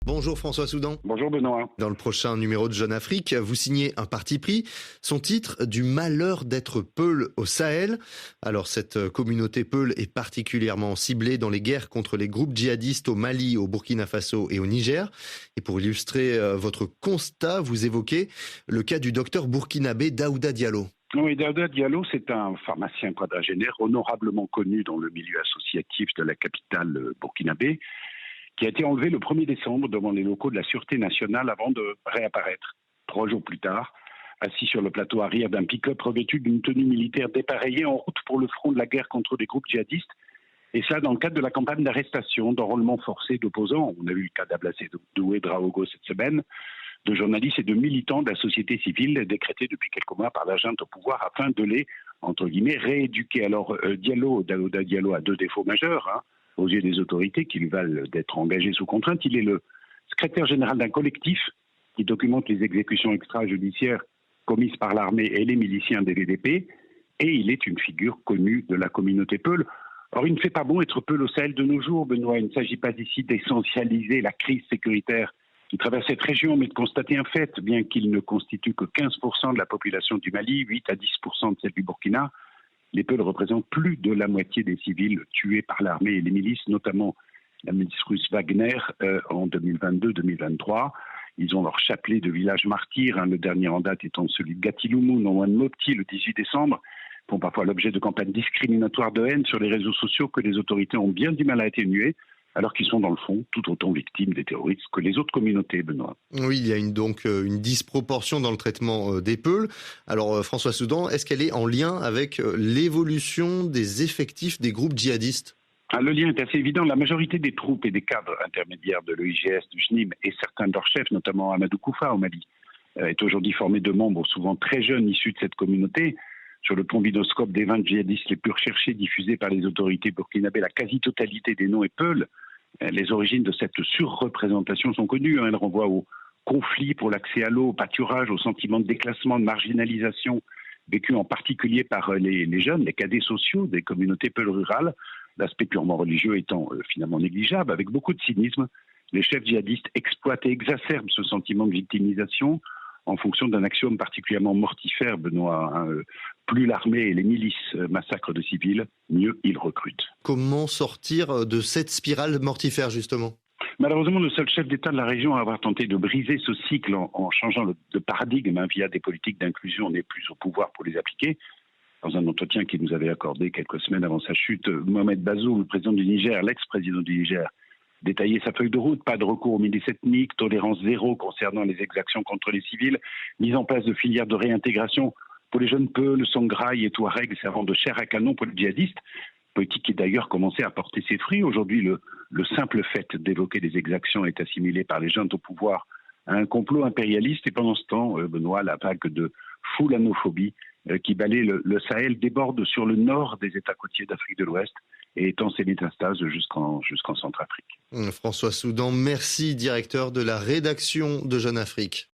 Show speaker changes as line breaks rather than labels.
Bonjour François Soudan.
Bonjour Benoît.
Dans le prochain numéro de Jeune Afrique, vous signez un parti pris, son titre du malheur d'être Peul au Sahel. Alors cette communauté Peul est particulièrement ciblée dans les guerres contre les groupes djihadistes au Mali, au Burkina Faso et au Niger. Et pour illustrer votre constat, vous évoquez le cas du docteur burkinabé Daouda Diallo.
Oui, Daouda Diallo, c'est un pharmacien quadragénaire honorablement connu dans le milieu associatif de la capitale burkinabé, qui a été enlevé le 1er décembre devant les locaux de la Sûreté nationale avant de réapparaître 3 jours plus tard, assis sur le plateau arrière d'un pick-up revêtu d'une tenue militaire dépareillée en route pour le front de la guerre contre des groupes djihadistes. Et cela dans le cadre de la campagne d'arrestation, d'enrôlement forcé d'opposants. On a vu le cas d'Ablassé Doué Draogo cette semaine, de journalistes et de militants de la société civile décrétés depuis quelques mois par la junte au pouvoir afin de les, entre guillemets, rééduquer. Alors Daouda Diallo a 2 défauts majeurs, aux yeux des autorités qui lui valent d'être engagé sous contrainte. Il est le secrétaire général d'un collectif qui documente les exécutions extrajudiciaires commises par l'armée et les miliciens des VDP, et il est une figure connue de la communauté Peul. Or, il ne fait pas bon être Peul au Sahel de nos jours, Benoît. Il ne s'agit pas ici d'essentialiser la crise sécuritaire qui traverse cette région, mais de constater un fait, bien qu'il ne constitue que 15% de la population du Mali, 8 à 10% de celle du Burkina. Les Peuls représentent plus de la moitié des civils tués par l'armée et les milices, notamment la milice russe Wagner en 2022-2023. Ils ont leur chapelet de villages martyrs, le dernier en date étant celui de Gatiloumoun, non loin de Mopti, le 18 décembre, font parfois l'objet de campagnes discriminatoires de haine sur les réseaux sociaux que les autorités ont bien du mal à atténuer, alors qu'ils sont dans le fond tout autant victimes des terroristes que les autres communautés, Benoît.
Oui, il y a donc une disproportion dans le traitement des Peuls. Alors François Soudan, est-ce qu'elle est en lien avec l'évolution des effectifs des groupes djihadistes ?
Le lien est assez évident. La majorité des troupes et des cadres intermédiaires de l'EIGS, du JNIM et certains de leurs chefs, notamment Amadou Koufa au Mali, est aujourd'hui formé de membres souvent très jeunes issus de cette communauté. Sur le combinoscope des 20 djihadistes les plus recherchés diffusés par les autorités burkinabées, la quasi-totalité des noms est Peul. Les origines de cette surreprésentation sont connues. Elle renvoie au conflit pour l'accès à l'eau, au pâturage, au sentiment de déclassement, de marginalisation, vécu en particulier par les jeunes, les cadets sociaux des communautés Peul rurales. L'aspect purement religieux étant finalement négligeable, avec beaucoup de cynisme. Les chefs djihadistes exploitent et exacerbent ce sentiment de victimisation en fonction d'un axiome particulièrement mortifère, Benoît. Plus l'armée et les milices massacrent de civils, mieux ils recrutent.
Comment sortir de cette spirale mortifère, justement ?
Malheureusement, le seul chef d'État de la région à avoir tenté de briser ce cycle en changeant de paradigme via des politiques d'inclusion n'est plus au pouvoir pour les appliquer. Dans un entretien qu'il nous avait accordé quelques semaines avant sa chute, Mohamed Bazoum, le président du Niger, l'ex-président du Niger, détaillait sa feuille de route: pas de recours aux milices ethniques, tolérance zéro concernant les exactions contre les civils, mise en place de filières de réintégration pour les jeunes Peuls, Songhai et Touaregs servant de chair à canon pour les djihadistes, politique qui d'ailleurs commençait à porter ses fruits. Aujourd'hui, le simple fait d'évoquer des exactions est assimilé par les jeunes au pouvoir à un complot impérialiste, et pendant ce temps, Benoît, la vague de foulanophobie qui balaie le Sahel déborde sur le nord des États côtiers d'Afrique de l'Ouest et étend ses métastases jusqu'en Centrafrique.
François Soudan, merci, directeur de la rédaction de Jeune Afrique.